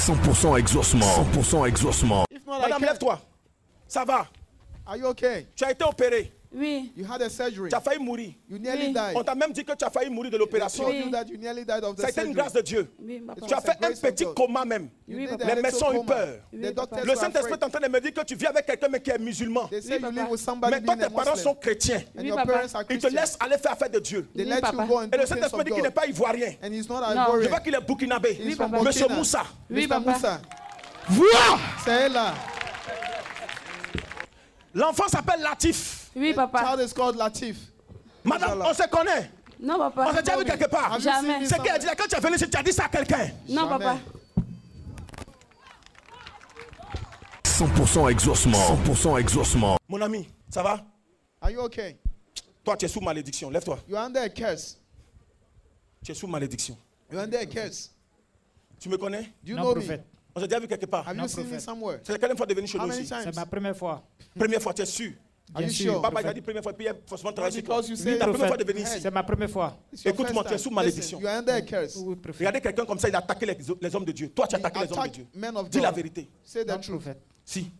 100% exaucement. 100% exaucement. Madame, lève-toi. Ça va? Are you okay? Tu as été opéré. Oui. You had a surgery. Tu as failli mourir. You nearly died. On t'a même dit que tu as failli mourir de l'opération. They told you that you nearly died of the Ça a été une surgery. grâce de Dieu. Oui, papa. Tu as fait un petit coma même. Oui, did papa. a Les médecins ont eu little coma. peur. The doctors Le were Saint-Esprit est afraid. en train de me dire que tu vis avec quelqu'un mais qui est musulman. They say you papa. live with somebody Mais toi, being a tes parents Muslim. sont chrétiens. And Oui, your papa. parents are Ils te Christians. laissent aller faire affaire de Dieu. They Oui, let papa. you go and Et do le things Saint-Esprit of dit qu'il n'est God. pas ivoirien. And he's not Non. Je Ivorian. vois qu'il est burkinabé. He's papa. from Monsieur Burkina. Moussa. Oui, Mr. papa. Moussa. Vois! Say là. L'enfant s'appelle Latif. Oui, The papa. child is called Latif. Madame, on se connaît. Non, On papa. s'est déjà vu quelque part. Have you Jamais. seen me C'est qui a dit, quand tu es venu ici, tu as dit ça à quelqu'un. Non, papa. 100% exaucement. 100% exaucement. Mon ami, ça va? Are you okay? Toi, tu es sous malédiction. Lève-toi. You're under a curse. Tu es sous malédiction. You're under a curse. Tu me connais? Do you Non, know me? prophète. On s'est déjà vu quelque part. Have Non, you seen me prophète. somewhere? C'est la quelle fois de venir chez How nous many ici? times? C'est ma première fois. Première fois, tu es sûr. Are Bien you sûr. sure? Papa, il a dit première fois, puis il a forcément travaillé sur toi. Because you say Ta première fois de prophète. venir ici. C'est ma première fois. it's your Écoute-moi, first tu es time. sous malédiction. Listen, you're under a curse. Oui, prophète. Regardez quelqu'un comme ça, il a attaqué les hommes de Dieu. Toi, tu as He attaqué les hommes de attacked Dieu. men of Dis la God. vérité. Say the Non, truth. prophète. Si.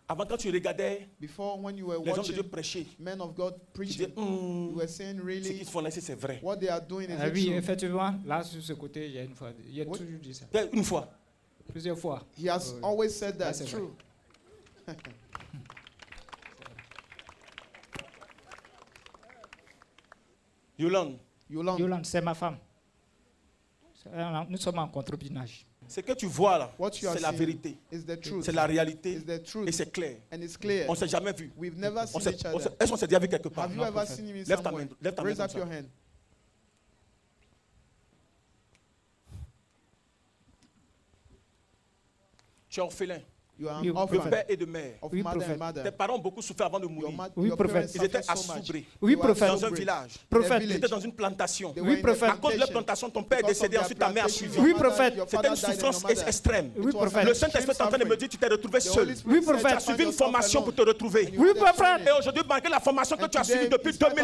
Avant, quand tu regardais Before, when you were les hommes de watching Dieu prêcher, men of God tu preaching, disais, you were saying ce qu'ils really font là ici, c'est vrai. what they are doing is Ah it oui, true? effectivement, là, sur ce côté, il y a une fois. Il a Oui. toujours dit ça. Une fois. Plusieurs fois. He has Oui. always said that. Ah, c'est True. Yolande, Yolande, Yolande, c'est ma femme. Nous sommes en concubinage. ce que tu vois là, what you are c'est la seeing vérité. is the truth. C'est la réalité. Is the truth. Et c'est clair. And it's clear. On ne s'est jamais vu. We've never On seen s'est- each on other. s'est- Est-ce qu'on s'est déjà vu quelque part? Have you Non, ever prophète. seen him Lève ta somewhere? main, lève ta main Raise comme up ça. your hand. Tu es orphelin. You are Oui, an De orphan père et de mère. of Oui, mother prophète. and mother. Tes parents ont beaucoup souffert avant de Your, mourir. Oui, your prophète. parents Ils étaient suffered so much. assoubrés Oui, They were prophète. dans un assoubrés. village. In a Prophète. Ils étaient village. dans une plantation. They Oui, were in a prophète. À cause de leur plantation. plantation, ton père est Because of décédé, their ensuite ta mère a plantation, suivi. your Oui, mother- prophète. your C'était father une died and souffrance your mother- extrême. Oui, It was prophète. an Le Saint-Esprit est en extreme train de me dire tu t'es retrouvé The Holy seul. Spirit Oui, said prophète. you Tu as suivi une found yourself formation alone. pour te retrouver. And you Oui, had a prophète. Et aujourd'hui, malgré la formation que And tu as suivie today, depuis in spite of the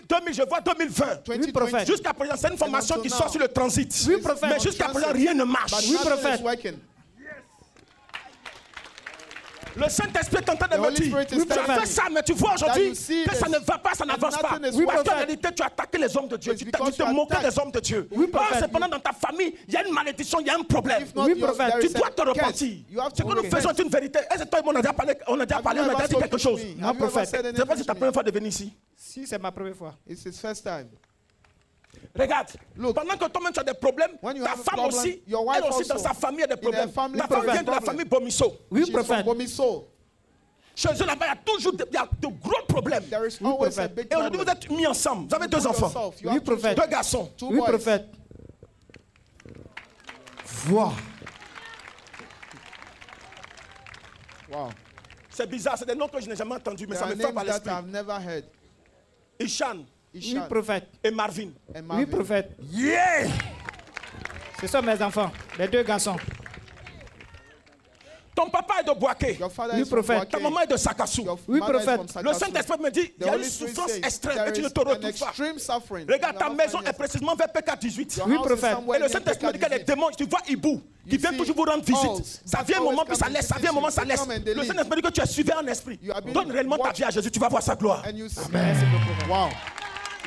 2000, je vois 2020. 2020. prophète. Jusqu'à présent, c'est une formation until qui now. sort sur le transit. Oui, prophète. Mais jusqu'à présent, rien ne marche. But Oui, nothing prophète. is working. Le Saint-Esprit est en train de The me Holy dire, Spirit is tu as telling fait me ça, mais tu vois aujourd'hui that you see que ça this ne va pas, ça n'avance and pas. nothing is Oui, Parce qu'en prophète. réalité, tu as attaqué les hommes de Dieu. It's Tu because te you moquais attack. des hommes de Dieu. Oui, Or, prophète. cependant, dans ta famille, il y a une malédiction, il y a un problème. If not, Oui, you- prophète. there Tu is a dois te curse. repentir. You have Ce to que nous repent. faisons est une vérité. Est-ce que toi et moi, on a déjà parlé, on a déjà Have parlé, you on a ever déjà dit spoken quelque to chose. me? Non, Have you ever prophète. said Je sais pas anything si c'est ta to première me? fois de venir ici. Si, c'est ma première fois. It's his first time. Regarde, Look. pendant que toi-même tu as des problèmes, When you ta have a femme problem, aussi, your wife elle aussi dans also, sa famille a des in problèmes. her family, Ta femme problem. vient de la famille Bomisso. Oui, She's from prophète. Bomiso. Chez eux là-bas, il y a toujours il y a de gros problèmes. There is Oui, always a prophète. big Et aujourd'hui, problem. vous êtes mis ensemble. Vous avez deux enfants, Yourself. You Oui, have two prophète. deux garçons. Two Oui, boys. prophète. Vois. Wow. C'est bizarre, c'est des noms que je n'ai jamais entendus, mais There ça are me frappe names à that l'esprit. I've never heard. Ishan Oui, Ishan prophète. et Marvin. and Oui, Marvin. prophète. Yeah! Ce sont mes enfants, les deux garçons. Ton papa est de Boaké. Your father Oui, is from prophète. Ta Boaké. maman est de Sakassou. Your Oui, mother is prophète. from Le Sakassou. Saint-Esprit me dit, il The y a une Holy Spirit souffrance says extrême et there tu ne is te an retrouves pas. extreme suffering. Regarde, You ta will not maison find est yourself. précisément vers PK18. Your Oui, house is prophète. somewhere Et le near Saint-Esprit me dit que les PK18. démons, tu vois Hibou, qui You viennent see toujours vous rendre visite. halls Ça that vient un moment, always puis ça come laisse, ça and vient un moment, ça visit you. laisse. They come and they Le leave. Saint-Esprit me dit que tu es suivi en esprit. You have been Donne réellement ta vie à Jésus, tu vas voir sa gloire. And you see. Wow.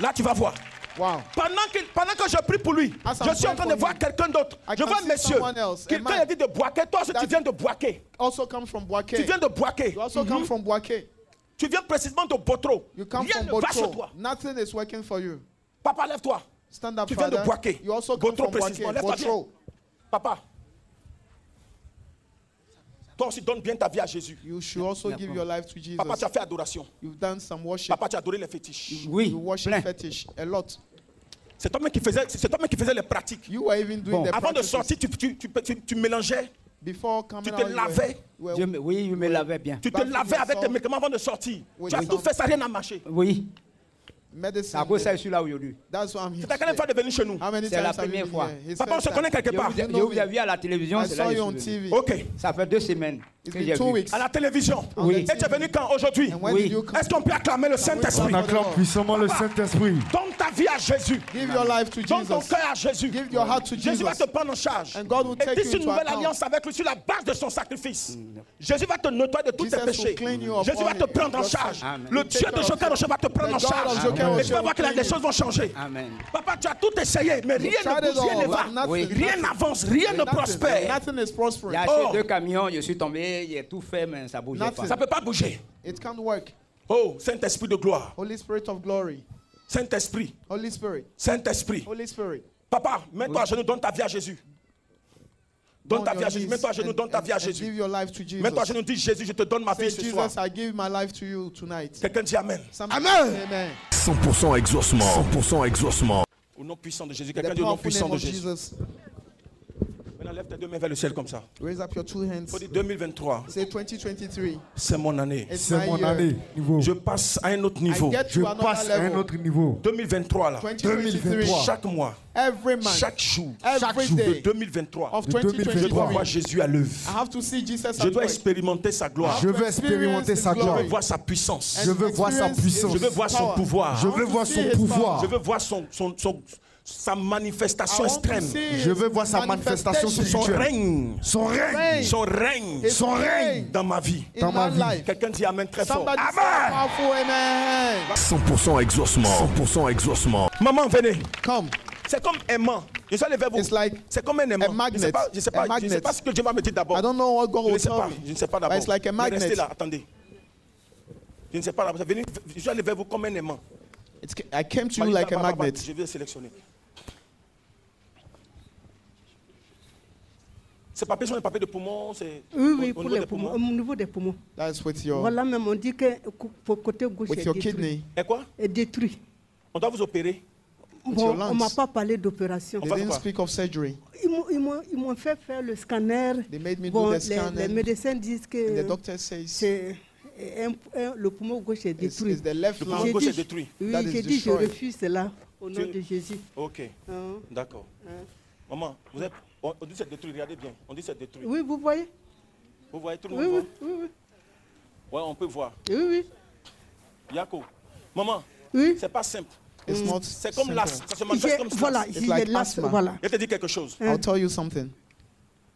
Là, tu vas voir. Wow. Pendant que je prie pour lui, As I'm je suis en praying train de for voir him, quelqu'un d'autre. I Je can vois un see monsieur. someone else, a Quelqu'un man a dit de Boaké. Toi aussi, tu that- viens de Boaké. Also come from Boaké. Tu viens de Boaké. You also come from Boaké. Tu viens précisément de Botro. You come Rien from ne va chez Botro. toi. Nothing is working for you. Papa, lève-toi. Stand up, Tu viens de father. Boaké. You also come Botro from Boaké. précisément. Lève-toi, viens. Botro. Papa. Toi aussi, donne bien ta vie à Jésus. You should also give your life to Jesus. Papa, tu as fait adoration. You've done some worship. Papa, tu as adoré les fétiches. Oui, You worship plein. fetish a lot. C'est toi-même qui faisais les pratiques. You were even doing Bon. the Avant de practices. sortir, tu mélangeais, Before coming tu te out, you lavais. were- Oui, je me lavais bien. Tu te Bathing lavais avec tes yourself. médicaments avant de sortir. With Tu as some- tout fait, ça n'a rien à marcher. Oui, medicine. c'est à cause de ça que je suis là aujourd'hui. That's why I'm here. C'est ta quelle fois de venir chez nous. How many C'est la times have you première been fois. here? His Papa, on first se connaît time. quelque part. Je vous ai vu à la télévision, I c'est là saw que je you on suis venu. TV. Ok. Ça fait 2 semaines. It's que been j'ai 2 vu. weeks. À la télévision. Oui. Et tu es venu quand aujourd'hui? And when Oui. did you come? Est-ce qu'on peut acclamer le Saint-Esprit? On acclame puissamment le Saint-Esprit. Donne ta vie à Jésus. Give your life to Donne ton Jesus. cœur à Jésus. Give your heart to Jésus va Jesus. te prendre en charge. And God will Et take tisse you une into nouvelle account. alliance avec lui sur la base de son sacrifice. Jésus va te nettoyer de tous tes Jesus will péchés. clean you of Jésus all va te prendre en your charge. sins. Amen. Le Dieu de Joker Rocher va te prendre en The God charge. of Joker Et Rocher tu vas voir que là, will des clean choses vont changer. Amen. Papa, tu as tout essayé, mais rien Tried ne it bouge, rien all, ne va. but nothing, Oui. Rien n'avance, rien ne nothing, prospère. nothing is J'ai prospering. acheté Oh. 2 camions, je suis tombé, j'ai tout fait, mais ça ne bougeait Nothing. pas. Ça ne peut pas bouger. It can't work. Oh, Saint-Esprit de gloire. Holy Spirit of glory. Saint-Esprit. Holy Spirit. Saint-Esprit. Holy Spirit. Papa, mets-toi à genoux, donne ta vie à Jésus. Donne On ta vie your à Jésus. knees Mets-toi à genoux, and- donne ta vie à and give Jésus. your life to Mets-toi à Jesus. genoux, dis Jésus, je te donne ma vie Say, ce soir. Jesus, I give my life to you tonight. Quelqu'un dit Amen. Somebody Amen. say Amen. 100% exaucement. 100% exaucement. Au nom puissant de Jésus. The Quelqu'un dit au nom powerful puissant name de of Jésus. Jesus. Maintenant, lève tes deux mains vers le ciel comme ça. Raise up your 2 hands. Il faut dire 2023, Say 2023. c'est mon année. It's C'est my mon year. année. Niveau. Je passe à un autre I niveau. get Je to another passe à un level. autre niveau. 2023 là. 2023. Chaque mois, Every month. chaque jour, Every de day 2023, of De je dois 2023. voir Jésus à l'œuvre. I have to see Jesus Je at dois work. expérimenter sa gloire. Je veux expérimenter sa Je veux gloire. voir sa puissance. Je veux voir sa puissance. Je veux voir son pouvoir. Je veux voir son see his pouvoir. Je veux voir sa manifestation extrême. Je veux voir sa manifestation Son spirituelle. règne. Son règne. Son règne. Son règne Dans ma vie. in my life. Quelqu'un dit Amen très fort. Somebody say Amen. powerful amen. 100% exaucement. 100% exaucement. Maman, venez. Come. C'est comme aimant. Je suis allé vers vous. It's like C'est comme un aimant. a magnet. Je ne sais pas, A je sais magnet. pas ce que Dieu m'a dit d'abord. I don't know what God Je will ne sais tell pas. me. Je ne sais pas But d'abord. it's like a Mais magnet. restez là, attendez. Je ne sais pas d'abord. Je suis allé vers vous comme un aimant. I came to you like a magnet. Je vais sélectionner. Ces papiers sont des papiers de poumon. C'est Oui, au pour niveau les des poumons, poumons. au niveau des poumons. That's with your Voilà, même on dit que pour côté gauche with est your détruit. kidney. Et quoi? Est détruit. On doit vous opérer. your Bon, lungs. on m'a pas parlé d'opération. They va didn't quoi? speak of surgery. Ils m'ont fait faire le scanner. They made me Bon, do the scan les and médecins disent the que doctor says c'est le poumon gauche est it's détruit. the left Le lung. poumon J'ai gauche dit- est détruit. Oui, That is j'ai dit je destroyed. refuse cela au nom Tu- de Jésus. Ok, Hein. d'accord. Maman, on dit c'est détruit. Regardez bien. On dit c'est détruit. Oui, vous voyez? Vous voyez tout le Oui, monde oui, voit? oui, Ouais, on peut voir. oui, oui, Yako. Maman, oui. c'est pas simple. It's not C'est comme simple. l'asthme. Ça se manifeste comme ça. Voilà, It's j'ai like les asthma. voilà. Je te dis quelque chose. I'll tell you something.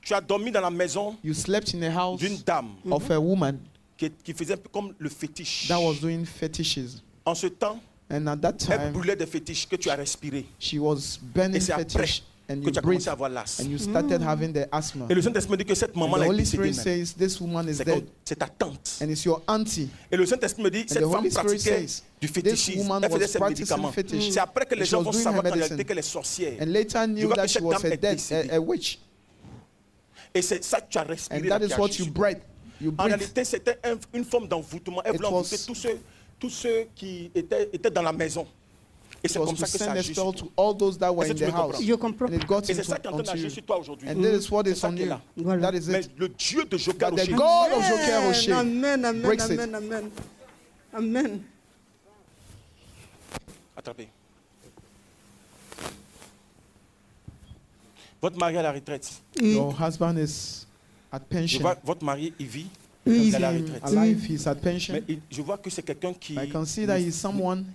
Tu as dormi dans la maison You slept in a house d'une dame of a woman qui faisait un peu comme le fétiche. that was doing fetishes. En ce temps, And at that elle time, brûlait des fétiches que tu as respirés. she was burning Et c'est après fetish and que you tu as breathed commencé à avoir l'asthme. and you started having the asthma. Et le Saint-Esprit me dit que cette And maman the là est Holy décédée Spirit même. says this woman is C'est dead. comme- c'est ta tante. And it's your auntie. Et le Saint-Esprit me dit, cette the femme Holy Spirit pratiquait says, du this fétichisme. woman Elle faisait was ses practicing médicaments. fetish. C'est après que les And she gens was vont doing savoir her qu'en réalité medicine. qu'elle est sorcière. And later Je knew vois that que she cette was dame a est dead, décédée. a witch. Et c'est ça que tu as respiré. And là, that qui is a what agi you sur toi. breathed. You En breathed. réalité, c'était une forme d'envoûtement. Elle It voulait envoûter was- tous ceux qui étaient dans la maison. Et It c'est was comme to ça que ça send a agit. spell to all those that were Est-ce in que tu the me house. comprends? Je comprends. And it got Et c'est ça qui est en train onto d'agir you. sur toi aujourd'hui. And this is what is ça on qui est you. là. Voilà. That is Mais it. le Dieu de Joker But the Rocher, God of Joker Rocher Amen, amen, breaks it. amen, amen. Amen. attrapez. Votre mari est à la retraite. Oui, Your husband is at Je pension. vois votre mari, il vit. oui, Il est à la Him retraite. alive, he's at pension. Mais je vois que c'est quelqu'un qui. I can see that he's someone,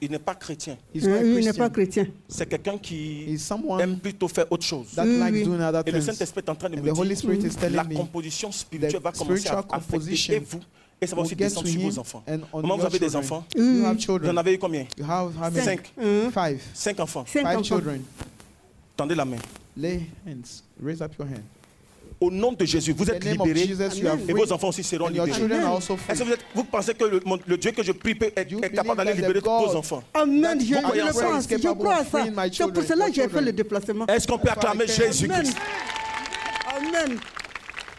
Il n'est pas chrétien. he's not il n'est pas Christian. chrétien. C'est quelqu'un qui He's someone aime plutôt faire autre chose. that Oui, likes oui. doing other Et le things. Saint-Esprit est en train de And me the Holy dire Spirit is la telling me composition spirituelle va the commencer à spiritual affecter composition et vous. Et ça va will aussi get descendre to sur him vos enfants. and on Maman, vous your avez des children. enfants? You have Vous en children. avez eu combien? You have how many? 5. Five. 5 enfants. 5 Five enfants. children. Tendez la main. Lay hands. Raise up your hand. Au nom de Jésus, vous In êtes the name of libérés Jesus, you are Amen. et free. vos enfants aussi seront And your libérés. children are Amen. also Est-ce free. que vous pensez que le Dieu que je prie est You capable d'aller believe that libérer the tous vos God- enfants? Amen, je croyez en le ça? pense, je crois à ça. Freeing my C'est pour children, cela your que j'ai fait children. le déplacement. Est-ce qu'on peut acclamer Amen. Amen. Jésus-Christ? Amen.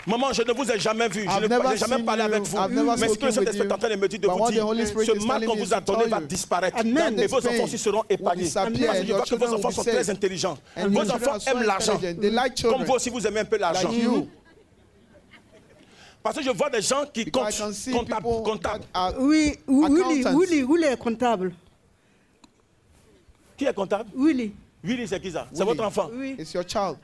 Maman, je ne vous ai jamais vu. Je I've n'ai never jamais seen parlé you. avec vous. I've never Mais ce que le spoken with Saint-Esprit you. est en train de me dire, de But vous what the dire, Holy Spirit ce is mal telling qu'on me vous is a to donné tell va you. disparaître. Amen. Et vos This pain enfants aussi seront will épargnés. disappear Parce que and je your vois que vos children enfants will sont be très saved. intelligents. And Vos your children enfants are so aiment l'argent. intelligent. They like Comme children. vous aussi, vous aimez un peu l'argent. Like you. Parce que je vois des gens qui Because I comptent, can see comptables, people comptables. that are Oui, Willy, Accountants. Willy est comptable. Qui est comptable? Willy, Willy, c'est qui ça? C'est Willy. votre enfant? oui. it's your child.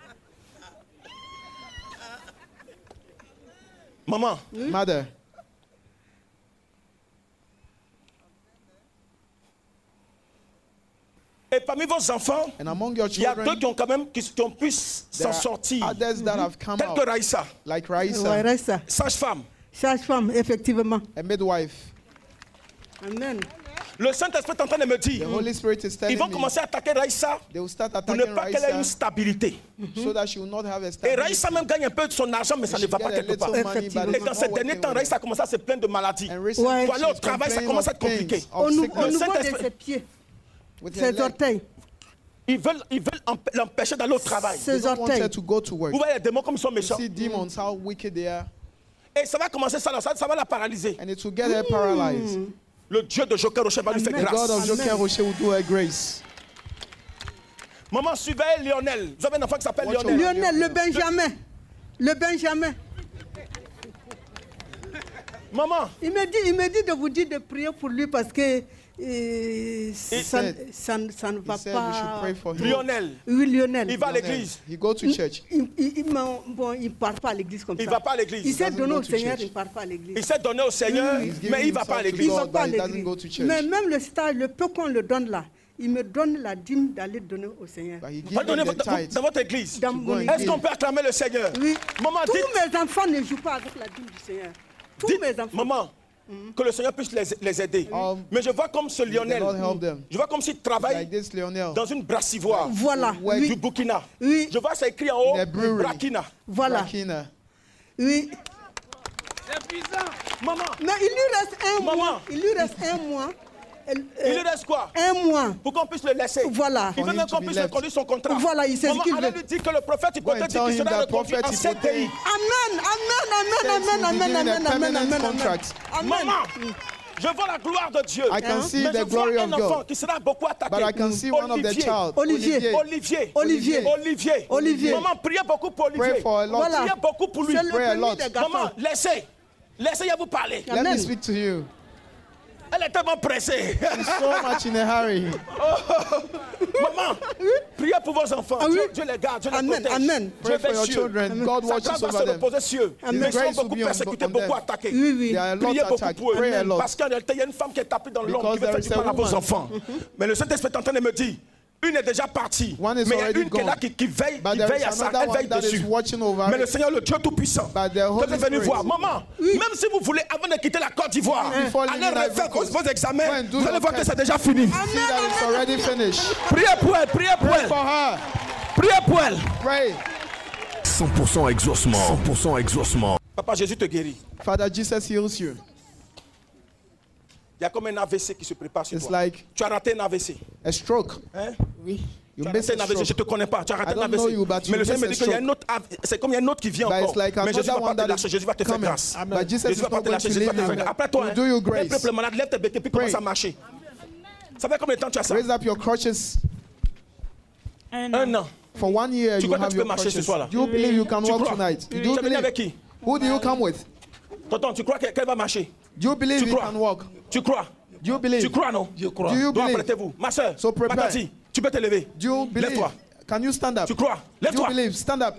Maman, Mother, et parmi vos enfants, and among your il y a deux children, qui ont quand même qui ont pu s'en there sortir. are others that have come Tel out, que Raïssa, like Ouais, Raissa, reste ça. sage-femme. Sage-femme, effectivement. a midwife. Amen. Le Saint-Esprit est en train de me The dire, Holy Spirit is ils telling vont me commencer à attaquer Raïssa they will start pour ne attacking pas qu'elle ait une Raissa stabilité. so that she will not have a Et stability. Raïssa même gagne un peu de son argent, mais ça ne She va pas get a quelque part. little money, but Et Et it's dans ces not derniers working temps, with Raïssa her. a commencé à se plaindre de maladies. And recently, Ouais. Pour aller au she's travail, ça complaining commence à of être compliqué. pains, Au of niveau sickness. de Saint-Esprit- ses pieds, with her ses leg. orteils, Ils veulent l'empêcher d'aller au travail. They ses don't want her orteils. to go to work. Vous voyez les démons comme ils sont You méchants. see demons, how wicked they are, Et ça va commencer ça va la paralyser. and it will get her paralyzed. Le Dieu de Joker Rocher va lui faire Amen. The God grâce. of Joker Rocher will do her grace. Maman, suivez Lionel. Vous avez un enfant qui s'appelle Watch Lionel. over. Lionel, le Benjamin. Le Benjamin. Maman, Il me dit de vous dire de prier pour lui parce que ça ne va He said we should pas. pray for him. Lionel, Oui, Lionel. il va à l'église. He go to church. Il part pas à l'église comme Il ça. va pas à l'église. Il s'est doesn't donné go au to Seigneur, church. il part pas à l'église. Il s'est donné au Seigneur, He's giving mais il va pas à himself to l'église. Il va God, pas à but he doesn't l'église. go to church. Mais même le stage, le peu qu'on le donne là, il me donne la dîme d'aller donner au Seigneur. But he Va gives donner them the tithe. dans votre église. Dans go mon and église. Est-ce qu'on peut acclamer le Seigneur? Oui. Maman, Tous dites, mes enfants ne jouent pas avec la dîme du Seigneur. Tous mes enfants. maman, que le Seigneur puisse les aider. Mais je vois comme ce Lionel, The Lord help them. je vois comme s'il travaille Like this Lionel. dans une brassivoire Voilà. Ouais. du Oui. Burkina. Oui. Je vois ça écrit en haut, In a brewery. Brakina. Voilà. Rakina. Oui. Maman, Mais il lui reste un Maman. mois. Il lui reste un mois. il lui reste quoi? Un mois. Pour qu'on puisse le laisser. Voilà. Il veut For même him to qu'on be puisse left. reconduire son contrat. Voilà, il sait ce Maman, qu'il allez veut. lui dire que le prophète Go and hypothétique tell qui him sera that reconduit prophet en CDI. hypothétique. Amen. Amen. Says Amen. he'll be Amen. given a Amen. Amen. permanent Amen. contract. Amen. Maman, je vois la gloire de Dieu. I can see Mais the je vois glory un of enfant God. qui sera beaucoup attaqué. But I can see one of the child. Olivier. Olivier. Olivier. Olivier. Olivier. Maman, priez beaucoup pour Olivier. Pray for a lot. Voilà. Priez beaucoup pour lui. C'est le Pray a premier lot. des garçons. Maman, laissez vous parler. Let Amen. me speak to you. Elle est tellement pressée. He's so much in a hurry. Maman, priez pour vos enfants. Ah oui. Dieu les garde, Dieu les Amen. protège. Amen. Pray Dieu for your veille children. sur eux. God Sa watches grâce va over se them. reposer sur eux. Amen. Mais ils His grace sont will beaucoup be persécutés, on beaucoup them. attaqués. Oui, oui. There are a lot Priez beaucoup attacked. pour eux. Pray a lot. Parce qu'en réalité, il y a une femme qui est tapée dans l'ombre qui Because veut there faire is du a mal à vos woman. enfants. Mais le Saint-Esprit est en train de me dire, une est déjà partie. One is Mais il y a already une qui est là gone. qui veille, But qui there veille is à ça. another Elle veille one that is dessus. watching over Mais le it. Seigneur, le Dieu Tout-Puissant, But the Holy vous êtes venu Spirit. voir. Maman, même si vous voulez, avant de quitter la Côte d'Ivoire, Before allez leaving refaire Ivory Coast. vos examens. Go and do Vous allez your voir que test. c'est déjà fini. See that it's already finished. Priez pour elle, priez pour Pray elle. for her. Priez pour elle. Pray. 100% exaucement. 100% exaucement. Papa, Jésus te guérit. Father Jesus heals you. Il y a comme un AVC qui se prépare sur It's toi. like Tu as raté un AVC. a stroke. Hein? Oui. You Tu as missed raté un a AVC, je ne te stroke. connais pas. Tu as raté I un don't know AVC. you, but Mais you le Seigneur me dit missed a qu'il y a un autre c'est comme il y a un autre qui vient But encore. it's like Mais Jésus another va pas one te that lâcher. is Jésus va te faire coming. grâce. But Jesus Jésus is va pas not te going lâcher. to Jésus va leave te him. faire grâce. Après toi, He'll do you un grace. peuple malade, lève tes béquilles puis Pray. commence à marcher. Ça fait combien de temps tu as ça? Raise up your crutches. Un an. For 1 year, Tu you crois que have tu peux your marcher ce crutches. soir-là? Do you believe you can Tu walk crois? tonight? Do Tu you es venu avec believe? qui? Who do you come with? Tonton, tu crois qu'elle va marcher? Do you believe Tu you crois? can walk? Tu crois? Do you believe? Tu crois, non? Je crois. Do you Donc, believe? apprêtez-vous. Ma soeur, So prepare. Matati, tu peux te lever. Do you believe? Lève-toi. Can you stand up? Tu crois? Do you Lève-toi. believe? Stand up.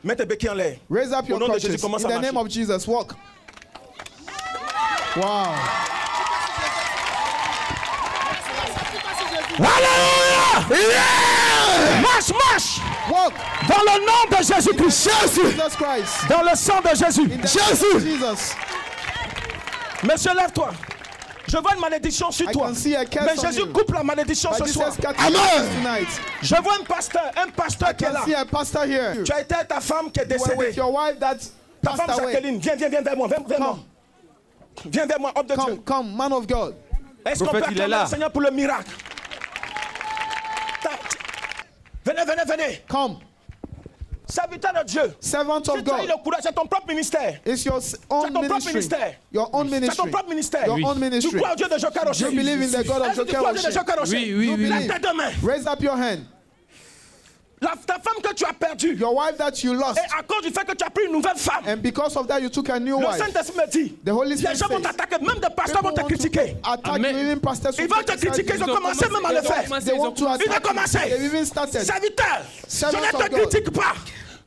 Mets tes béquilles en l'air. Raise up Au your nom de crutches. Jésus, commence In à the name marcher. of Jesus, walk. Wow. Alléluia! Marche, marche! Walk. Dans le nom de Jésus-Christ. Jésus! Jesus Christ. Dans le sang de Jésus. In the name of Jésus! Jesus. Monsieur, lève-toi. Je vois une malédiction sur I toi. can see a curse Mais on Jésus you. coupe la malédiction But ce soir. Jesus cut Amen. tonight. Je vois un pasteur qui est I là. can see a pastor here. Tu as été ta femme qui est You were décédée. with your wife that Ta femme passed away. Jacqueline, viens vers moi. Viens vers moi. Viens vers moi, homme de Dieu. Come, man of God. Est-ce qu'on peut Prophète, il est acclamer là. le Seigneur pour le miracle? Venez. Come. Serviteur de Dieu. Servant Si of tu as eu God. le courage, c'est ton propre ministère. It's your own ton propre ministry. ministère. Your own C'est ton ministry. propre ministère. Your own Tu ministry. crois au Dieu de Joker Rocher? Do you believe in the God of Est-ce que tu Joker crois au Dieu de Rocher? Joker Rocher? Oui, oui, oui. Lève tes deux mains. Raise up your hand. Ta femme que tu as perdue. Your wife that you lost. Et à cause du fait que tu as pris une nouvelle femme. And because of that, you took a new Le wife. Saint-Esprit me dit, The Holy les Spirit gens vont says, t'attaquer, même des pasteurs vont te people want to critiquer. attack you, Amen. even pastors Ils will vont te criticize critiquer, ils you. ont commencé même à le faire. They want to Ils ont attack you. commencé. They've even started. Serviteur, je Servants ne of te God. critique pas.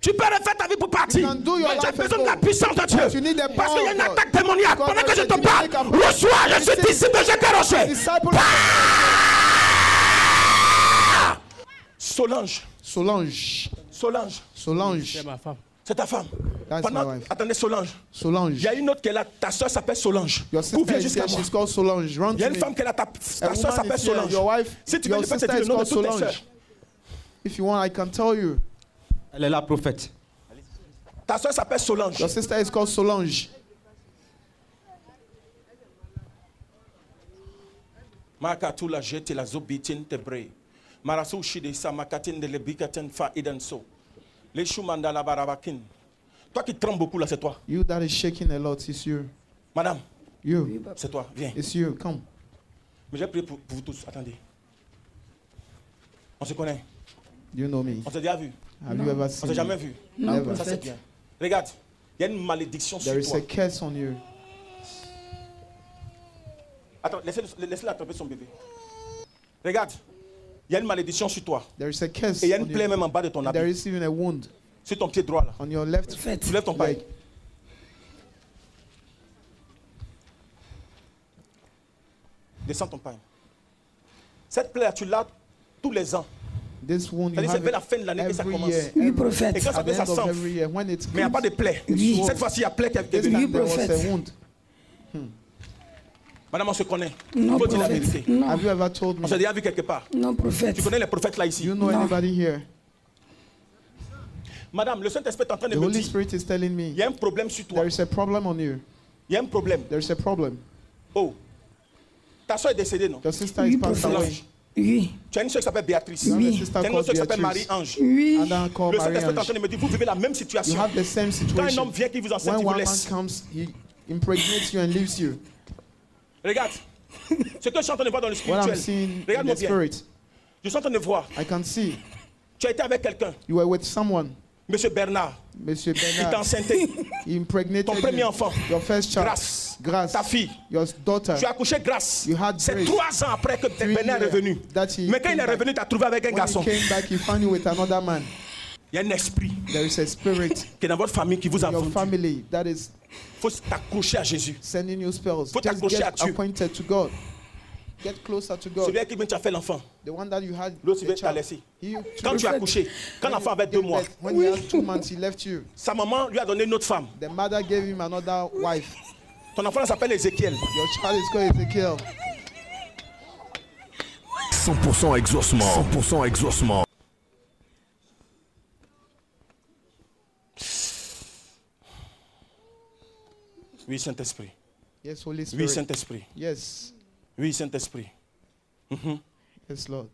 Tu peux refaire ta vie pour partir. You can do your Mais tu as life besoin de and la go. puissance de But Dieu. you need the Parce power qu'il y a une of God. attaque démoniaque. God Pendant que has je a te parle, demonic attack. reçois, je suis disciple de Jacques Rocher. Disciple. Solange. Solange. Solange. Solange. C'est ta femme. That's Pendant... my wife. Attendez, Solange. Il Solange. y a une autre qui est là. Ta soeur s'appelle Solange. Your Ou viens sister is jusqu'à here. moi. She's called Solange. Run Il y a to une me. femme qui est là. Ta A soeur woman s'appelle is here. Solange. Your wife. Si tu veux, Your je peux te sister dire le is nom de called toutes tes Solange. soeurs. If you want, I can tell you. Elle est la prophète. Ta soeur s'appelle Solange. Your sister is called Solange. Makatula jete la zobitin tebre. Marasu shide sa makatin de lebikaten fa idenso. Les shumanda la barabakin. Toi qui trembles beaucoup là, c'est toi. You that is shaking a lot, it's you. Madame, You. c'est toi. Viens. It's you. Come. Mais j'ai prié pour vous tous. Attendez. On se connaît. You know me. On s'est déjà vu. Have you ever On seen s'est jamais me? vu. Never. Ça c'est bien. Regarde. Il y a une malédiction There sur is toi. a curse on you. Attends, laissez-le attraper son bébé. Regarde. Il y a une malédiction sur toi. There is a curse Et il y a on une plaie you. même en bas de ton And there habit. is even a wound Sur ton pied droit là. on your left Tu lèves ton pied. leg. Descends ton pain. Cette plaie, tu l'as tous les ans. This wound you C'est-à-dire, c'est have vers la fin de l'année que ça every commence. year. Oui, Et prophète. quand ça At the vient, ça end of s'enfle. every year, when it's Mais il n'y a pas de plaie. Oui. Cette fois-ci, il y a plaie qui est this venue. time there was prophète. a wound. Madame, on se connaît. Non, Il faut dire la prophète. vérité. Non, Have you ever told On me? s'est déjà vu quelque part. non, prophète. Tu connais les prophètes là ici. You know No. anybody here? Madame, le Saint-Esprit est en train de The me Holy dire, Spirit is telling il me y a un problème sur toi. there is a problem on you. Il y a un problème. There is a problem. Oh. Ta soeur est décédée, non? Your sister Oui, is passed prophète. away. Oui, Tu as une soeur qui s'appelle Béatrice. You have a Oui. sister Tu as une autre called soeur qui s'appelle Beatrice. Marie-Ange. oui. And then called Le Saint-Esprit est en Marie-Ange. train de me dire, vous vivez la même You situation. have the same Quand un situation. homme vient qui vous enceinte, When il vous one man laisse. comes, he impregnates you and leaves you. Regarde. Ce que je suis en train de voir dans le What I'm spirituel. seeing in Regarde-moi the bien. spirit, Je suis en train de voir. I can see Tu as été avec quelqu'un, you were with someone, Monsieur Bernard. Monsieur Il t'a Bernard. enceinté. He impregnated Ton premier you. enfant. Your first child. Grâce. Grace. Ta fille. Your daughter. Tu as accouché grâce. You had C'est grace. 3 ans après que Bernard est years revenu. that he Mais quand il came est back. revenu, tu as trouvé avec un When garçon. he came back, he found you with another man. Il y a un esprit There is a spirit qui est dans votre famille qui vous a in your vendu. family that is Il faut t'accrocher à Jésus. sending you spells. Faut Just t'accrocher à get Dieu. acquainted to God. Get closer to God. Celui avec qui vient, tu as fait l'enfant. The one that you had. L'autre, il the vient t'a child. laissé. He Quand tu as accouché, quand l'enfant avait 2 mois, When he had 2 months, he left you. sa maman lui a donné une autre femme. The mother gave him another wife. Ton enfant là s'appelle Ézéchiel. Your child is called Ezekiel. 100% exaucement. 100% exaucement. Oui, Saint-Esprit. Yes, Holy Oui, Spirit. Saint-Esprit. Yes. Oui, Saint-Esprit. Yes, Lord.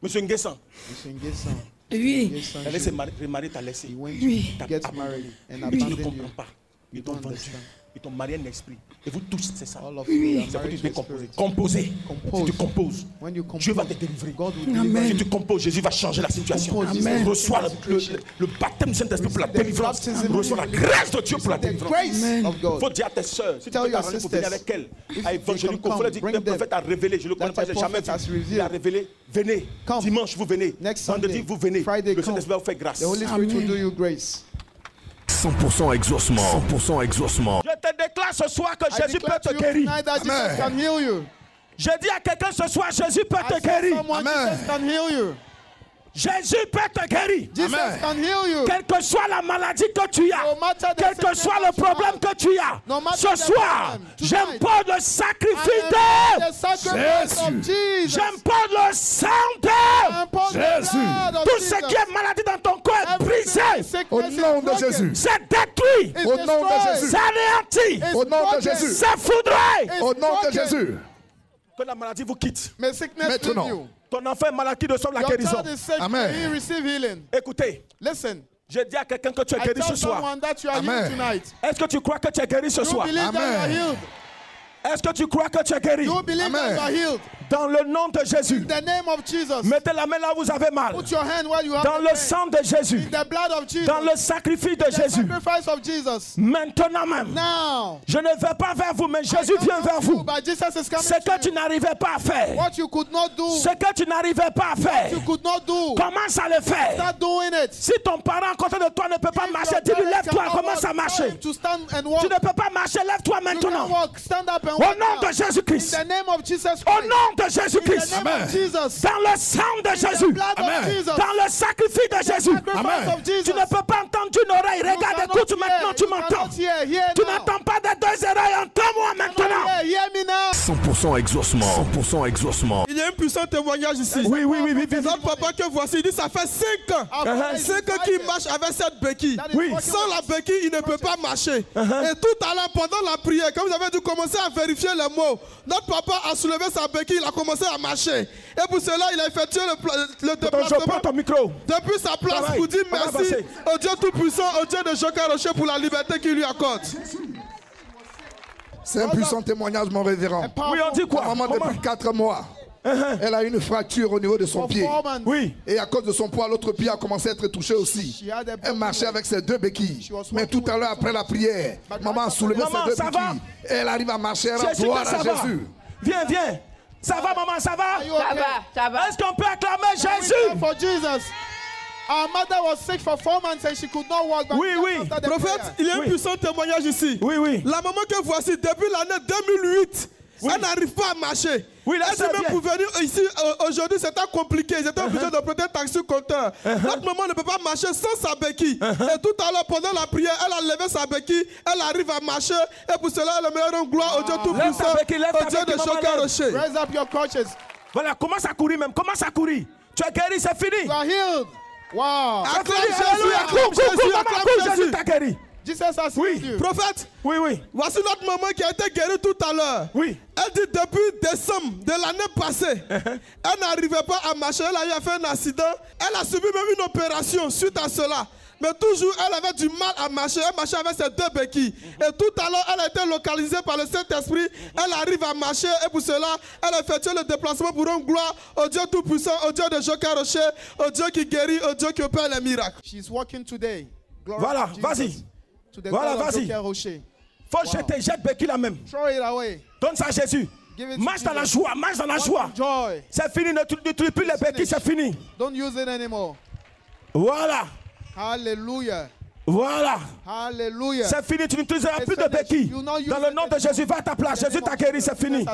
Monsieur Nguessan, Monsieur Ngesan. Oui, Ngesan, ta laissé remarier, t'a laissé. he went Oui. to get married and Tu ne abandoned you. comprends pas. Ils You t'ont don't vendu. understand. Ils t'ont marié un esprit. Et vous tous, c'est ça. All of you are C'est pour que married tu to peux a composer. spirit. Composer. Compose. Si tu composes, When you Dieu va compose, te délivrer. God will Amen. deliver Si you. tu composes, Jésus va changer la situation. Compose, Amen. Reçois le baptême du Saint-Esprit pour la Receive the délivrance. baptism. Reçois la grâce de Dieu pour la The délivrance. grace of Il God. faut dire à tes sœurs, si tu Tell peux your t'arranger pour sisters, venir avec elle, if à they évangélique, can il faut come, dire bring que le them. prophète a révélé. Je le connais That pas, the j'ai jamais prophet has vu. revealed. Il a révélé. Venez. Come. Dimanche, vous venez. Next Vendredi, Sunday. vous venez. Friday, Le come. Saint-Esprit va vous faire grâce. The Holy Spirit will do you grace. 100% exaucement. 100% exaucement. Je te déclare ce soir que I Jésus peut declare te to you guérir. tonight that Jesus can heal you. Je dis à quelqu'un ce soir, Jésus peut I te said guérir. someone, Jesus can heal you. Jésus peut te guérir. Jesus can heal you. Quelle que soit la maladie que tu as, No matter the quel que sickness soit le that you problème have, que tu as, no matter ce the soir, problem, tonight, j'impose le sacrifice The de sacrifice of Jesus. J'impose le sang de Impose the blood of tout ce Jesus. qui est maladie dans ton corps est brisé, Au nom de Jésus. c'est détruit, Au nom de Jésus. c'est anéanti, Au nom de Jésus. c'est foudroyé. Au nom de Jésus. Que la maladie vous quitte. May sickness leave you. Ton enfant est malade qui reçoit la Your guérison. child is sick. Amen. May he receive healing. Écoutez, Listen, je dis à quelqu'un que tu es I guéri tell ce soir. someone that you are Amen. healed tonight. Est-ce que tu crois que tu es guéri ce You soir? believe that you are Amen. healed. Est-ce que tu crois que tu es guéri? You believe that Amen. you are healed. Dans le nom de Jésus. In the name of Jesus. Mettez la main là où vous avez mal. Put your hand where you have Dans the le pain. sang de Jésus. In the blood of Jesus. Dans le sacrifice de The Jésus. sacrifice of Jesus. Maintenant même. Now. Je ne vais pas vers vous, mais Jésus vient vers vous. But Jesus is coming Ce que to tu you. n'arrivais pas à faire. What you could not do. Ce que tu n'arrivais pas à faire. You could not do. Commence à le faire. Start doing it. Si ton parent à côté de toi ne peut pas marcher, dis-lui lève-toi, commence à marcher. To stand and walk. Tu ne peux pas marcher, lève-toi You can maintenant. walk. Stand up and Au walk nom de now. Jésus-Christ. In the name of Jesus Au Christ. nom de In the Jésus-Christ. name of Jesus. Dans le sang de Jésus. blood of Jesus. Dans le sacrifice de Jésus. Sacrifice of Jesus. Tu ne peux pas entendre une oreille. Regarde, écoute maintenant, tu m'entends. Tu n'entends pas des deux oreilles, entends-moi maintenant. Hear me now. 100% exaucement. 100% exaucement. Il y a un puissant témoignage ici. Oui. Notre papa que voici, il dit ça fait 5 ans. 5 ans qu'il marche avec cette béquille. Oui. Sans la béquille, il ne peut pas marcher. Et tout à l'heure, pendant la prière, quand vous avez dû commencer à vérifier les mots, notre papa a soulevé sa béquille, il a commencé à marcher. Et pour cela, il a effectué le déplacement Je prends ton micro. depuis sa place Travail. pour dire On va merci passer. au Dieu Tout-Puissant, au Dieu de Joker Rocher pour la liberté qu'il lui accorde. C'est un puissant témoignage, mon révérend. Oui, on dit quoi? Ma maman, depuis 4 mois, elle a une fracture au niveau de son pied. Oui. Et à cause de son poids, l'autre pied a commencé à être touché aussi. Elle marchait avec ses 2 béquilles. Mais tout à l'heure, après la prière, maman a soulevé Maman, ses 2 ça va? béquilles. Et elle arrive à marcher, elle rend Jésus, gloire ça à va. Jésus. Viens. Ça va, maman, ça va? Ça va. Est-ce qu'on peut acclamer Jésus? For Jesus. Our mother was sick for 4 months and she could not walk back. Oui. After the Prophète, prayer. il y a un Oui. puissant témoignage ici. Oui. La maman que voici, depuis l'année 2008, elle n'arrive pas à marcher. Oui, là, elle dit c'est même bien. pour venir ici aujourd'hui, c'était compliqué. Ils étaient obligés de prêter un taxi compteur. Notre maman ne peut pas marcher sans sa béquille. Et tout à l'heure, pendant la prière, elle a levé sa béquille, elle arrive à marcher. Et pour cela, elle met une gloire au Dieu Lève ta Tout-Puissant, béquille, lève ta au Dieu de béquille, maman, Joker lève. Rocher. Raise up your crutches. Voilà, commence à courir même. Commence à courir. Tu es guéri, c'est fini. You are healed. Wow. C'est Acclame fini. Jésus, Alléluia. acclame Cours, Jésus, maman, acclame cours, Jésus Jésus. t'a guéri. Jesus has healed you. Prophète, Oui. voici notre maman qui a été guérie tout à l'heure. Oui. Elle dit depuis décembre de l'année passée, elle n'arrivait pas à marcher. Elle a eu à faire un accident. Elle a subi même une opération suite à cela. Mais toujours, elle avait du mal à marcher. Elle marchait avec ses 2 béquilles. Et tout à l'heure, elle a été localisée par le Saint-Esprit. Elle arrive à marcher. Et pour cela, elle a effectué le déplacement pour une gloire au Dieu Tout-Puissant, au Dieu de Joker Rocher, au Dieu qui guérit, au Dieu qui opère les miracles. She's walking today. Glory Voilà, to Jesus. vas-y. To the Voilà, God of vas-y. Joker Rocher. Faut jeter, jette béquille là même. Throw it away. Donne ça à Jésus. Give it to Marche dans la Jesus. joie, marche dans la joie. Joy. C'est fini, n'utilise plus les béquilles, c'est fini. Don't use it anymore. Voilà. Hallelujah. Hallelujah. C'est fini, tu n'utiliseras plus de béquilles. Dans le nom de Jésus, va à ta place. Jésus t'a guéri, c'est fini.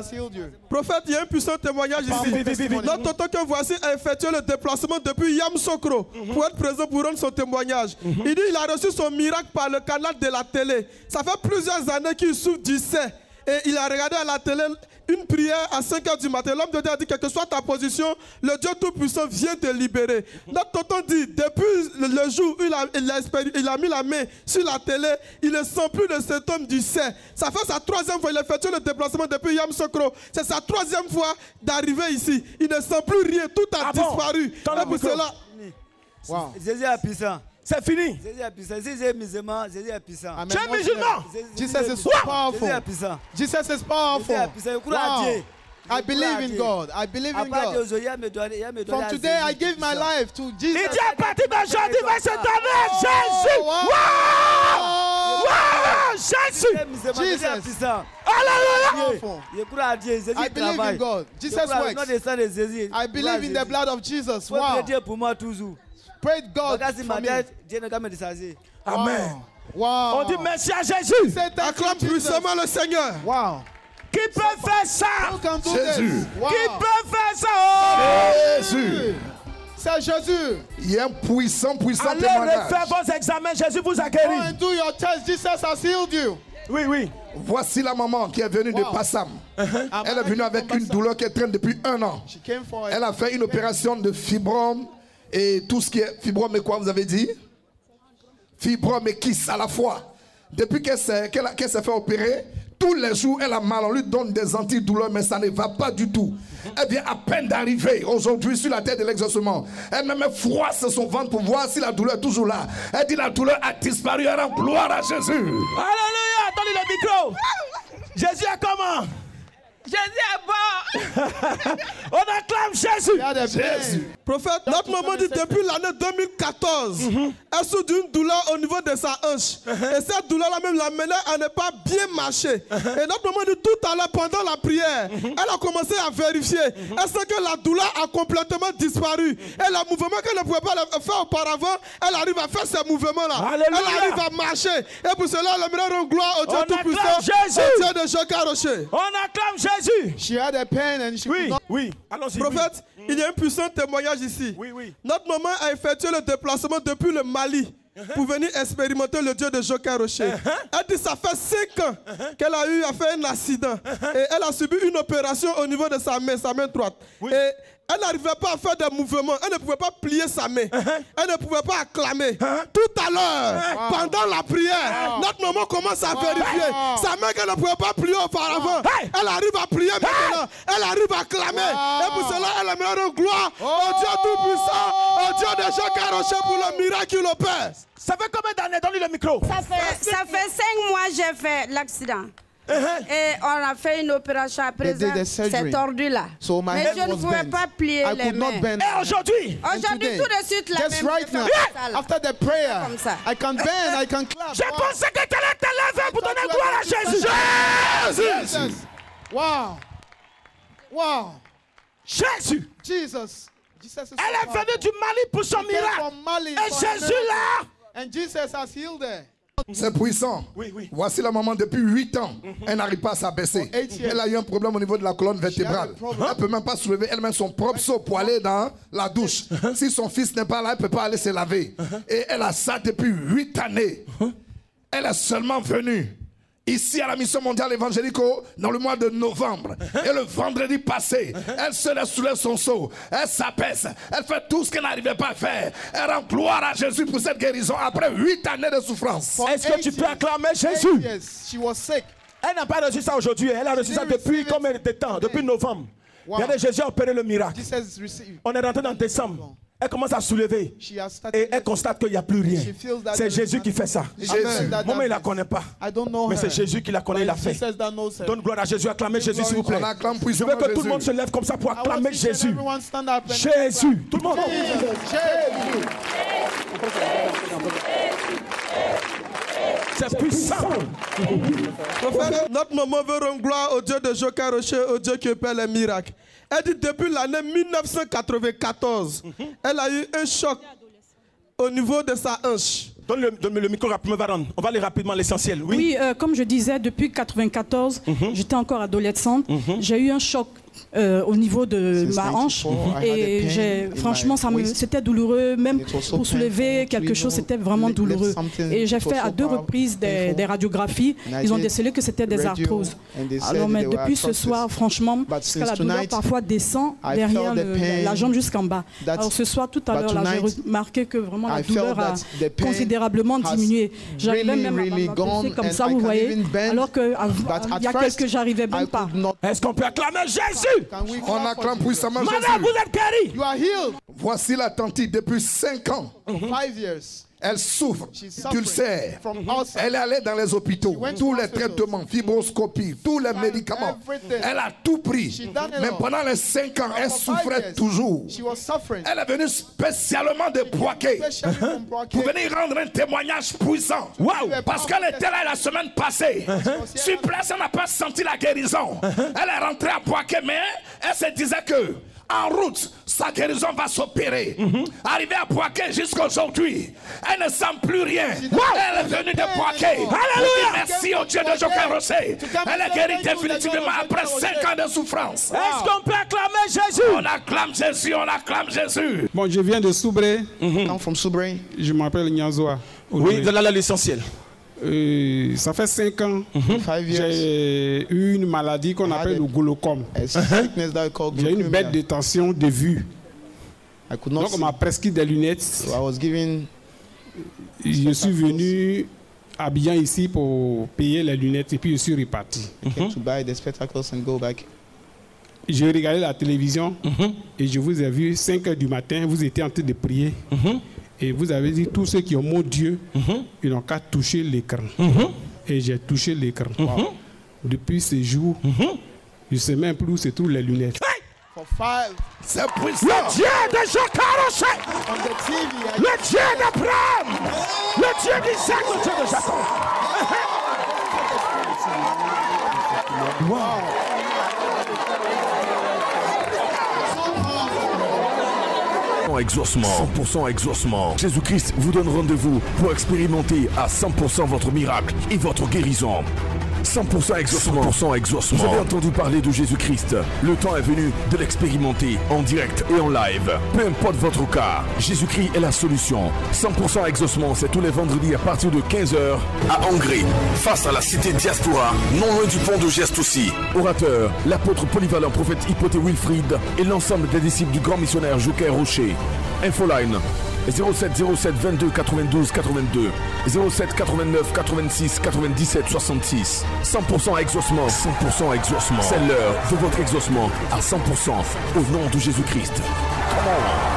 Prophète, il y a un puissant témoignage ici. Notre tonton que voici a effectué le déplacement depuis Yamoussoukro pour être présent pour rendre son témoignage. Il dit qu'il a reçu son miracle par le canal de la télé. Ça fait plusieurs années qu'il souffre du sein. Et il a regardé à la télé une prière à 5 h du matin. L'homme de Dieu a dit, quelle que soit ta position, le Dieu Tout-Puissant vient te libérer. Notre tonton dit, depuis le jour où il a mis la main sur la télé, il ne sent plus le symptôme du sein. Ça fait sa 3e fois, il a effectué le déplacement depuis Yamoussoukro. C'est sa 3e fois d'arriver ici. Il ne sent plus rien, tout a disparu. Et pour cela... Wow. Jésus est puissant. C'est fini. Jésus est puissant. Jésus est musulman. Jésus est puissant. Tu es musulman. Jesus is so powerful. Jésus est puissant. Jesus is powerful. Jésus est puissant. Je crois à Dieu. I believe in God. I believe in God. From today, I give my life to Jesus. Il dit à partir d'aujourd'hui, va se donner Jésus. Wow! Jésus. Jesus. Alléluia. Je crois à Dieu. Jésus I believe in God. Jesus works. I believe in the blood of Jesus. Wow. Dieu pour moi toujours. Praise God for me. Amen. Wow. On dit merci à Jésus. Acclame puissamment le Seigneur. Wow. Qui peut faire ça? Jésus. Wow. Qui peut faire ça? Oh. Jésus. C'est Jésus. Il y a un puissant Allez témoignage. refaire vos examens. Jésus vous a Go guéri. and do your test. Jesus has healed you. Oui. Voici la maman qui est venue de Passam. Elle est venue avec une douleur qui traîne depuis 1 an. She came for Elle a fait une opération de fibrome et tout ce qui est fibrome et quoi vous avez dit? Fibrome et kyste à la fois. Depuis qu'elle s'est fait opérer, tous les jours elle a mal. On lui donne des antidouleurs mais ça ne va pas du tout. Elle vient à peine d'arriver aujourd'hui sur la terre de l'exaucement. Elle même froisse son ventre pour voir si la douleur est toujours là. Elle dit la douleur a disparu. Elle rend gloire à Jésus. Alléluia. Donne-lui le micro. Jésus est comment? Jésus est bon. On acclame Jésus. Jésus. Prophète, notre maman dit depuis l'année 2014, elle souffre d'une douleur au niveau de sa hanche. Et cette douleur-là même la menait à ne pas bien marcher. Et notre maman dit tout à l'heure, pendant la prière, elle a commencé à vérifier. Elle sait que la douleur a complètement disparu. Et le mouvement qu'elle ne pouvait pas faire auparavant, elle arrive à faire ces mouvements-là. Elle arrive à marcher. Et pour cela, elle aimerait rendre gloire au Dieu Tout-Puissant, au Dieu de Joker Rocher. On acclame Jésus. She had a pain and she could not... Oui. Allons-y. Prophète, il y a un puissant témoignage ici. Oui. Notre maman a effectué le déplacement depuis le Mali pour venir expérimenter le Dieu de Joker Rocher. Elle dit ça fait 5 ans qu'elle a eu à faire un accident. Et elle a subi une opération au niveau de sa main droite. Et elle n'arrivait pas à faire des mouvements. Elle ne pouvait pas plier sa main. Elle ne pouvait pas acclamer. Tout à l'heure, pendant la prière, notre maman commence à vérifier. Sa main qu'elle ne pouvait pas plier auparavant, elle arrive à plier maintenant. Elle arrive à clamer. Et pour cela, elle aimerait rendre gloire au Dieu Tout-Puissant, au Dieu de Joker Rocher pour le miracle qu'il opère. Ça fait combien d'années? Donne-lui le micro. Ça fait 5 mois que j'ai fait l'accident. Et on a fait une opération après c'est tordu là. So my mais hand je ne was pouvais bent. pas plier I les could not mains. bend. Et aujourd'hui? Aujourd'hui, tout de suite, la Just même right now, after the prayer, I can bend, I can clap. Je pensais que tu allais te lever pour donner gloire à Jésus. Jesus. Wow. Jésus. Jesus. Elle est venue du Mali pour son miracle. Et Jésus là. And Jesus has healed her. C'est puissant. Voici la maman depuis 8 ans. Elle n'arrive pas à s'abaisser. Elle a eu un problème au niveau de la colonne vertébrale. Elle ne peut même pas soulever elle-même son propre seau pour aller dans la douche. Si son fils n'est pas là, elle ne peut pas aller se laver. Et elle a ça depuis 8 années. Elle est seulement venue ici à la mission mondiale évangélique dans le mois de novembre. Et le vendredi passé, elle se laisse soulever son seau. Elle s'apaise. Elle fait tout ce qu'elle n'arrivait pas à faire. Elle rend gloire à Jésus pour cette guérison après 8 années de souffrance. Est-ce que tu peux acclamer Jésus? Yes, she was sick. Elle n'a pas reçu ça aujourd'hui. Elle a reçu ça depuis combien de temps? Depuis novembre. Regardez, Jésus a opéré le miracle. On est rentré dans décembre. Elle commence à soulever et elle constate qu'il n'y a plus rien. C'est Jésus qui fait ça. Moi, il ne la connaît pas. Mais c'est Jésus qui la connaît, il l'a fait. Donne gloire à Jésus, acclamez Jésus s'il vous plaît. Je veux que tout le monde se lève comme ça pour acclamer Jésus. Jésus. Tout le monde. C'est puissant. Notre maman veut rendre gloire au Dieu de Joker Rocher, au Dieu qui opère les miracles. Elle dit depuis l'année 1994, elle a eu un choc au niveau de sa hanche. Donne le micro rapidement, Varon. On va aller rapidement à l'essentiel. Oui, comme je disais, depuis 1994, j'étais encore adolescente. J'ai eu un choc au niveau de ma hanche et franchement c'était douloureux, même pour soulever quelque chose c'était vraiment douloureux et j'ai fait à 2 reprises des radiographies. Ils ont décelé que c'était des arthroses. Alors mais depuis ce soir franchement, parce que la douleur parfois descend derrière la jambe jusqu'en bas. Alors ce soir tout à l'heure là j'ai remarqué que vraiment la douleur a considérablement diminué. J'arrivais même à m'abaisser comme ça, vous voyez, alors qu'il y a quelques j'arrivais même pas. Est-ce qu'on peut acclamer Jésus? On acclame puissamment Jésus. Madame, vous êtes guérie. You are healed. Voici la tante depuis 5 ans. 5 years. Elle souffre d'ulcère. Elle est allée dans les hôpitaux. Tous les traitements, fibroscopie, tous les médicaments. Elle a tout pris. Mais pendant les 5 ans, elle souffrait toujours. Elle est venue spécialement de Boaké pour venir rendre un témoignage puissant. Wow. Parce qu'elle était là la semaine passée. Sur place, elle n'a pas senti la guérison. Elle est rentrée à Boaké, mais elle se disait que en route, sa guérison va s'opérer. Arrivée à Boaké jusqu'aujourd'hui, elle ne sent plus rien. Elle est venue de Boaké. Alléluia. Merci au Dieu de Joker Rocher. Elle est guérie définitivement après 5 ans de souffrance. Est-ce qu'on peut acclamer Jésus? On acclame Jésus, on acclame Jésus. Bon, je viens de Soubré. I'm from Soubré. Je m'appelle Nyanzoa. Oui, de là l'essentiel. Ça fait 5 ans, j'ai eu une maladie qu'on appelle le glaucome. J'ai une baisse de tension de vue. Donc on m'a prescrit des lunettes. Je suis venu à Abidjan ici pour payer les lunettes et puis je suis reparti. J'ai regardé la télévision et je vous ai vu 5 h du matin, vous étiez en train de prier. Et vous avez dit, tous ceux qui ont mon Dieu, ils n'ont qu'à toucher l'écran. Et j'ai touché l'écran. Depuis ce jour, Je ne sais même plus où se trouvent les lunettes. C'est puissant. Le Dieu de Jacaroché, le Dieu d'Abraham, le Dieu d'Isaac, le Dieu de Jacob. Wow. Exaucement, 100% exaucement. Jésus-Christ vous donne rendez-vous pour expérimenter à 100% votre miracle et votre guérison. 100% exaucement. 100% exaucement. Vous avez entendu parler de Jésus-Christ. Le temps est venu de l'expérimenter en direct et en live. Peu importe votre cas, Jésus-Christ est la solution. 100% exaucement, c'est tous les vendredis à partir de 15h à Hongrie, face à la cité Diaspora, non loin du pont de Geste aussi. Orateur, l'apôtre polyvalent prophète Hypothé Wilfried et l'ensemble des disciples du grand missionnaire Joker Rocher. Infoline 07 07 22 92 82 07 89 86 97 66. 100% exaucement. 100% exaucement. C'est l'heure de votre exaucement à 100% au nom de Jésus-Christ. Come on.